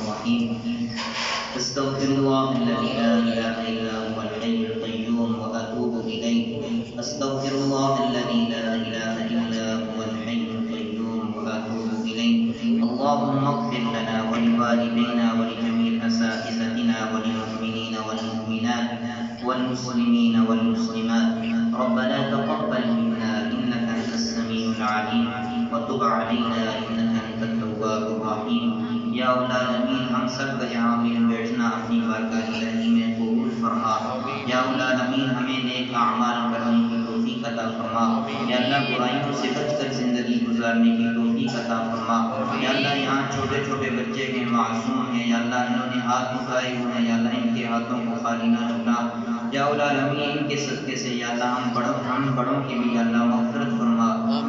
الرحيم. أستغفر الله الذي لا إله إلا هو الحي القيوم وأتوب إليه. أستغفر الله الذي لا إله إلا هو الحي القيوم وأتوب إليه. اللهم اغفر لنا ولوالدينا ولجميع أساتذتنا وللمؤمنين والمؤمنات والمسلمين والمسلمات. ربنا تقبل منا إنك أنت السميع العليم وتب علينا إنك أنت التواب الرحيم. یا العالمین ہم سب کا یہاں مل بیٹھنا اپنی بارگاہ الہی میں قبول فرما. یا العالمین ہمیں نیک اعمال کرنے کی توفیق عطا فرما. یا اللہ برائیوں سے بچ کر زندگی گزارنے کی توفیق عطا فرما. یا اللہ یہاں چھوٹے چھوٹے بچے ہیں معصوم ہیں، یا اللہ انہوں نے ہاتھ اٹھائے ہوئے ہیں، یا اللہ ان کے ہاتھوں کو خالی نہ رکھنا. یا العالمین ان کے صدقے سے یا اللہ ہم بڑوں کی بھی یا اللہ مغفرت فرما.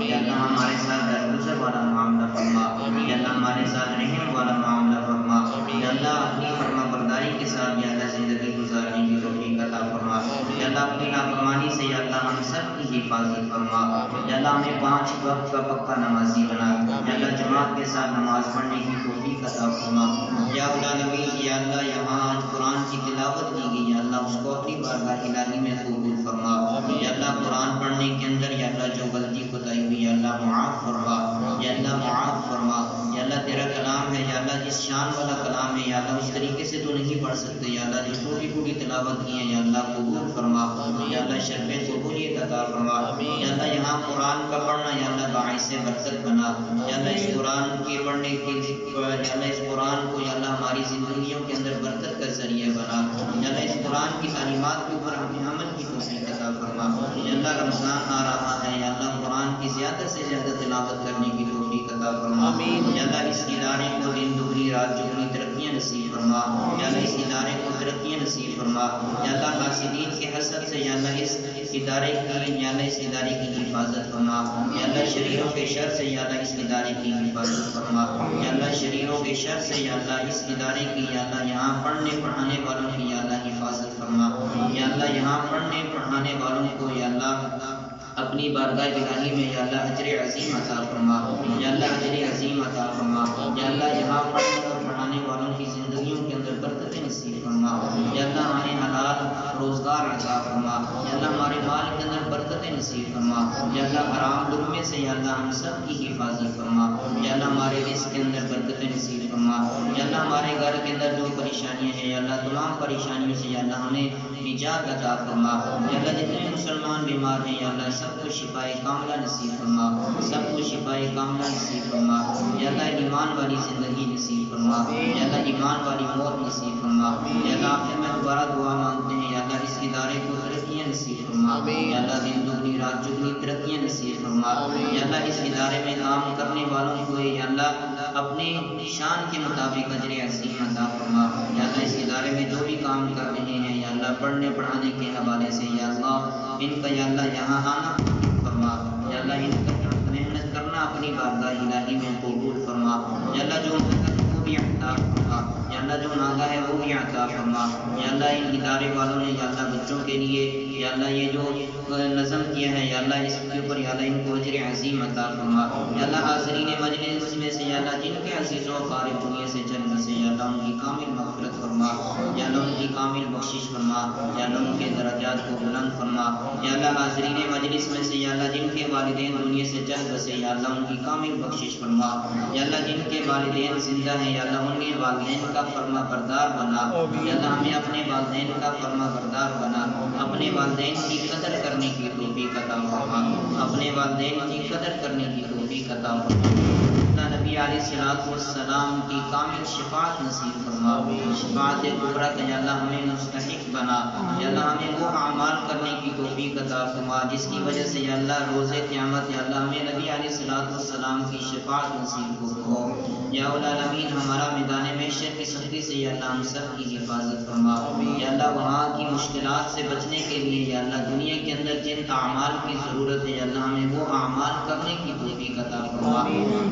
یا اللہ ہمارے ساتھ درگزر والا معاملہ فرما. یا اللہ ہمارے ساتھ رحم والا معاملہ فرما. یا اللہ اپنی فرما برداری کے ساتھ یا اللہ زندگی گزارنے کی توفیق عطا فرما. یا اللہ اپنی نافرمانی سے یا اللہ ہم سب کی حفاظت فرما. یا اللہ ہمیں 5 وقت کا پکا نمازی بنا. یا اللہ جماعت کے ساتھ نماز پڑھنے کی توفیق عطا فرما. یا العالمین یا اللہ یہاں آج قرآن کی تلاوت کی گئی، یا اللہ اس کو اپنی بارگاہ الہی میں قبول فرما. یا اللہ قرآن پڑھنے کے اندر یا اللہ جو غلطی کوتاہی ہوئی یا اللہ معاف فرما. یا اللہ معاف فرما. یا اللہ تیرا کلام ہے یا اللہ جس شان والا کلام ہے یا اللہ اس طریقے سے تو نہیں پڑھ سکتے. یا اللہ جو ٹوٹی ٹوٹی تلاوت کی ہے یا اللہ قبول فرما. یا اللہ شرف قبولیت عطا فرما. یا اللہ یہاں قرآن کا پڑھنا یا اللہ باعث برکت بنا. یا اللہ اس قرآن کے پڑھنے کے یا اللہ اس قرآن کو یا اللہ ہماری زندگیوں کے اندر برکت کا ذریعہ بنا. یا اللہ اس قرآن کی تعلیمات کے اوپر ہمیں عمل کی توفیق عطا فرما. یا اللہ رمضان آ رہا ہے یا اللہ قرآن کی زیادہ سے زیادہ تلاوت کرنے کی توفیق عطا فرما. یا اللہ اس ادارے کو دن دگنی رات چگنی ترقیاں نصیب فرما. یا اللہ اس ادارے کو ترقیاں نصیب فرما. یا اللہ حاسدین کے حسد سے یا اللہ اس ادارے کی یا اللہ اس ادارے کی حفاظت فرما. یا اللہ شریروں کے شر سے یا اللہ اس ادارے کی حفاظت فرما. یا اللہ شریروں کے شر سے یا اللہ اس ادارے کی یا اللہ یہاں پڑھنے پڑھانے والوں کی یا اللہ حفاظت فرما. یا اللہ یہاں پڑھنے پڑھانے والوں کو یا اللہ اپنی بارگاہ الہی میں یا اللہ اجر عظیم عطا فرما. یا اللہ اجر عظیم عطا فرما. یا اللہ یہاں پڑھنے اور پڑھانے والوں کی زندگیوں کے اندر برکتیں نصیب فرما. یا اللہ ہمیں حلال روزگار عطا فرما. یا اللہ ہمارے مال کے اندر برکتیں نصیب فرما. یا اللہ حرام لقمے سے یا اللہ ہم سب کی حفاظت فرما. یا اللہ ہمارے رزق کے اندر برکتیں نصیب فرما. یا اللہ ہمارے گھر کے اندر جو پریشانیاں ہیں یا اللہ تمام پریشانیوں سے یا اللہ ہمیں نجات عطا فرما. یا اللہ جتنے مسلمان بیمار ہیں یا اللہ سب کو شفائے کاملہ نصیب فرما. سب کو شفائے کاملہ نصیب فرما. یا اللہ ایمان والی زندگی نصیب فرما. یا اللہ ایمان والی موت نصیب فرما. یا اللہ آخر میں دوبارہ دعا مانگتے ہیں یا اللہ اس ادارے کو ترقیاں نصیب فرما. یا اللہ دن دگنی رات چگنی ترقیاں نصیب فرما. یا اللہ اس ادارے میں کام کرنے والوں کو یا اللہ اپنے شان کے مطابق اجر عظیم عطا فرما. یا اللہ اس ادارے میں جو بھی کام کر رہے ہیں یا اللہ پڑھنے پڑھانے کے حوالے سے یا اللہ ان کا یا اللہ یہاں آنا فرما. یا اللہ ان کا محنت کرنا اپنی بارگاہ الہی میں قبول فرما. یا اللہ جو وہ بھی عطا فرما. یا اللہ جو مانگا ہے وہ بھی عطا فرما. یا اللہ ان ادارے والوں نے یا اللہ بچوں کے لیے یا اللہ یہ جو نظم کیا ہے یا اللہ اس کے اوپر یا اللہ ان کو اجر عظیم عطا فرما. یا اللہ حاضرین مجلس میں سے یا اللہ جن کے عزیز و اقارب دنیا سے چل بسے یا اللہ ان کی کامل مغفرت فرما. یا اللہ ان کی کامل بخشش فرما. یا اللہ ان کے درجات کو بلند فرما. یا اللہ حاضرین مجلس میں سے یا اللہ جن کے والدین دنیا سے چل بسے یا اللہ ان کی کامل بخشش فرما. یا اللہ جن کے والدین زندہ ہیں یا اللہ ان کے والدین کا فرما بردار بنا. یا اللہ ہمیں اپنے والدین کا فرما بردار بنا. اپنے والدین کی قدر کرنے کی توفیق عطا فرما. اپنے والدین کی قدر کرنے کی توفیق عطا فرما. نبی علیہ السلام کی کامل شفاعت نصیب فرما. شفاعت کبریٰ کا یا اللہ ہمیں مستحق بنا. یا اللہ ہمیں وہ اعمال کرنے کی توفیق عطا فرما جس کی وجہ سے یا اللہ روز قیامت یا اللہ ہمیں نبی علیہ السلام کی شفاعت نصیب ہو. یا العالمین ہمارا میدان محشر کی سختی سے یا اللہ ہم سب کی حفاظت فرما. یا اللہ وہاں کی مشکلات سے بچنے کے لیے یا اللہ دنیا کے اندر جن اعمال کی ضرورت ہے یا اللہ ہمیں وہ اعمال کرنے کی توفیق عطا فرما.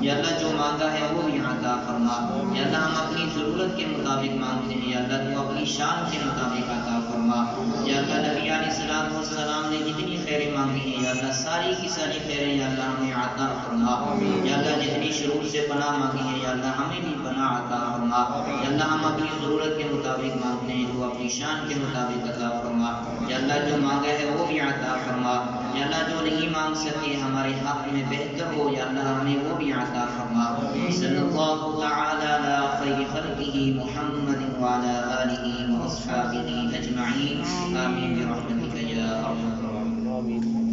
یا اللہ جو مانگا ہے وہ بھی عطا فرما. یا اللہ ہم اپنی ضرورت کے مطابق مانگتے ہیں یا اللہ تو اپنی شان کے مطابق عطا فرما. یا اللہ نبی علیہ السلام نے جتنی خیریں مانگی ہیں یا اللہ ساری کی ساری خیریں یا اللہ ہمیں عطا فرما. یا اللہ جتنی شرور سے پناہ مانگی ہے یا اللہ ہمیں بھی پناہ عطا فرما. فرما. یا اللہ ہم اپنی ضرورت کے مطابق مانگتے ہیں، تو اپنی شان کے مطابق عطا فرما. یا اللہ جو مانگا ہے وہ بھی عطا فرما. یا اللہ جو نہیں مانگ سکے ہمارے حق میں بہتر ہو، یا اللہ ہمیں وہ بھی عطا فرما. صلی اللہ تعالی علی خیر خلقہ محمد وعلی آلہ واصحابہ اجمعین. آمین برحمتک یا ارحم الراحمین.